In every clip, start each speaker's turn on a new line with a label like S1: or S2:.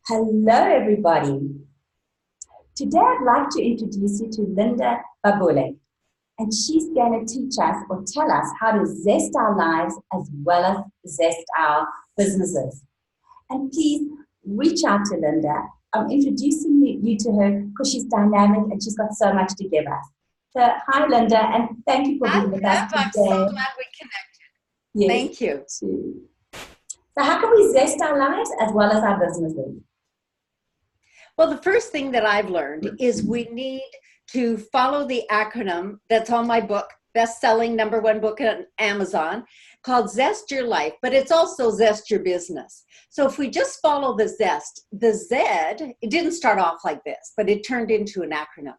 S1: Hello, everybody. Today, I'd like to introduce you to Linda Babulic, and she's going to teach us or tell us how to zest our lives as well as zest our businesses. And please reach out to Linda. I'm introducing you to her because she's dynamic and she's got so much to give us. So, hi, Linda, and thank you for being with us today.
S2: I'm so glad we connected.
S1: Yes,
S2: thank you.
S1: Too. So how can we zest our lives as well as our businesses?
S2: Well, the first thing that I've learned is we need to follow the acronym that's on my book, best-selling #1 book on Amazon, called Zest Your Life, but it's also Zest Your Business. So if we just follow the Zest, the Z, it didn't start off like this, but it turned into an acronym.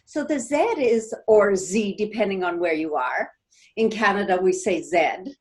S2: So the Z is, or Z, depending on where you are. In Canada, we say Z.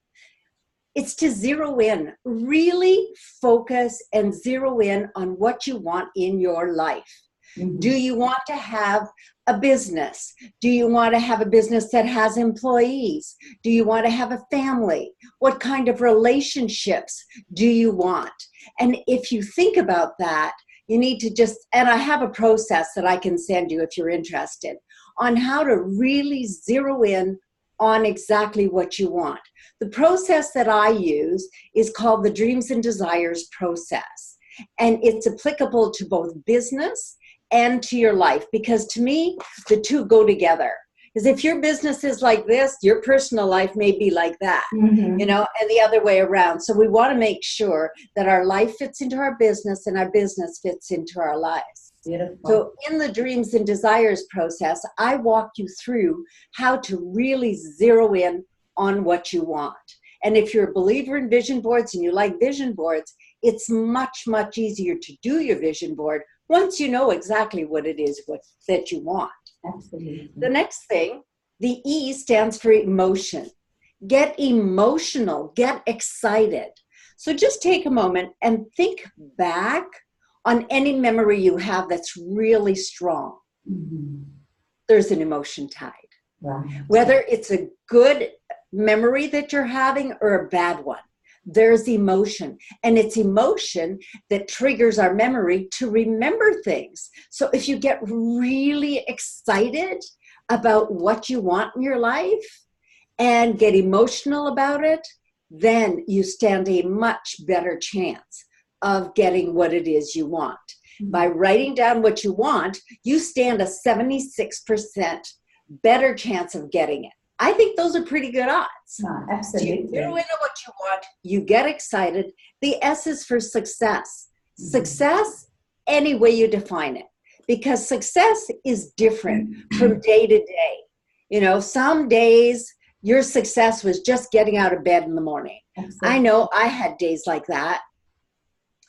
S2: It's to zero in, really focus and zero in on what you want in your life. Mm-hmm. Do you want to have a business? Do you want to have a business that has employees? Do you want to have a family? What kind of relationships do you want? And if you think about that, you need to just, and I have a process that I can send you if you're interested, on how to really zero in on exactly what you want. The process that I use is called the Dreams and Desires process. And it's applicable to both business and to your life, because to me, the two go together. Because if your business is like this, your personal life may be like that, and the other way around. So we want to make sure that our life fits into our business and our business fits into our lives.
S1: Beautiful.
S2: So in the Dreams and Desires process, I walk you through how to really zero in on what you want. And if you're a believer in vision boards and you like vision boards, it's much, much easier to do your vision board once you know exactly what it is that you want.
S1: Absolutely.
S2: The next thing, the E stands for emotion. Get emotional, get excited. So just take a moment and think back on any memory you have that's really strong. Mm-hmm. There's an emotion tied.
S1: Wow.
S2: Whether it's a good memory that you're having or a bad one, there's emotion. And it's emotion that triggers our memory to remember things. So if you get really excited about what you want in your life and get emotional about it, then you stand a much better chance of getting what it is you want. By writing down what you want, you stand a 76% better chance of getting it. I think those are pretty good odds.
S1: Absolutely.
S2: You zero in on what you want, you get excited. The S is for success. Success, any way you define it, because success is different from day to day. You know, some days your success was just getting out of bed in the morning. Absolutely. I know I had days like that,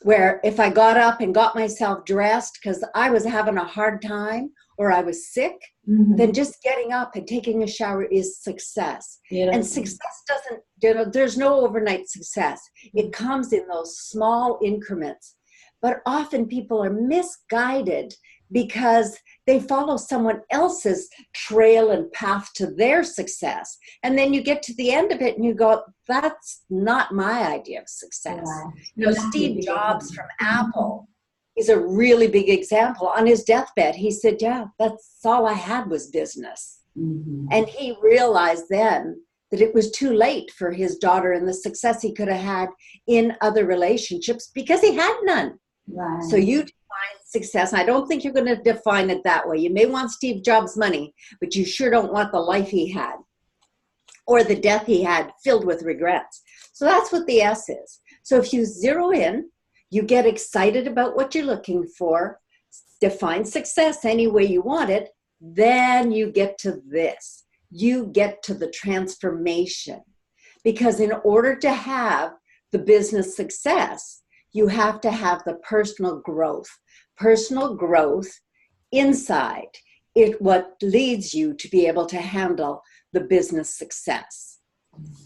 S2: where if I got up and got myself dressed because I was having a hard time or I was sick, then just getting up and taking a shower is success. And success doesn't, there's no overnight success. It comes in those small increments. But often people are misguided because they follow someone else's trail and path to their success. And then you get to the end of it and you go, that's not my idea of success. You know, Steve Jobs from Apple is a really big example. On his deathbed, he said, yeah, that's all I had was business. And he realized then that it was too late for his daughter and the success he could have had in other relationships because he had none.
S1: Right.
S2: So you define success. I don't think you're going to define it that way. You may want Steve Jobs' money, but you sure don't want the life he had or the death he had filled with regrets. So that's what the S is. So if you zero in, you get excited about what you're looking for, define success any way you want it, then you get to this. You get to the transformation. Because in order to have the business success, you have to have the personal growth. Personal growth inside it what leads you to be able to handle the business success.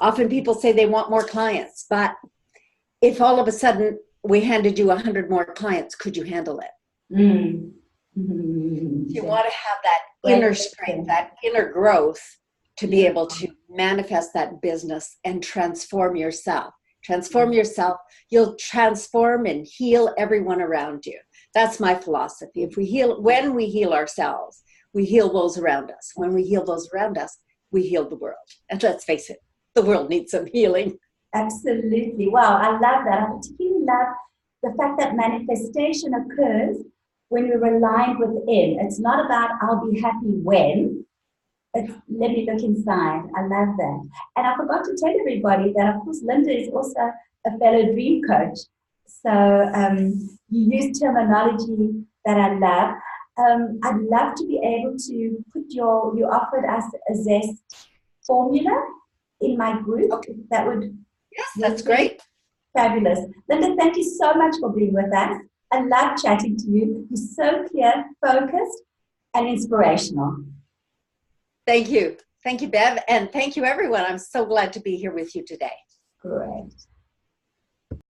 S2: Often people say they want more clients, but if all of a sudden we handed you 100 more clients, could you handle it? You want to have that inner strength, that inner growth to be able to manifest that business and transform yourself. Transform yourself. You'll transform and heal everyone around you. That's my philosophy. When we heal ourselves, we heal those around us. When we heal those around us, we heal the world. And let's face it, the world needs some healing.
S1: Absolutely. Wow, I love that. I particularly love the fact that manifestation occurs when we're aligned within. It's not about I'll be happy when. It's let me look inside. I love that. And I forgot to tell everybody that, of course, Linda is also a fellow dream coach. So you use terminology that I love. I'd love to be able to put you offered us a ZEST formula in my group.
S2: Okay.
S1: That would.
S2: Yes, that's great.
S1: Fabulous. Linda, thank you so much for being with us. I love chatting to you. You're so clear, focused, and inspirational.
S2: Thank you. Thank you, Bev. And thank you, everyone. I'm so glad to be here with you today.
S1: Great.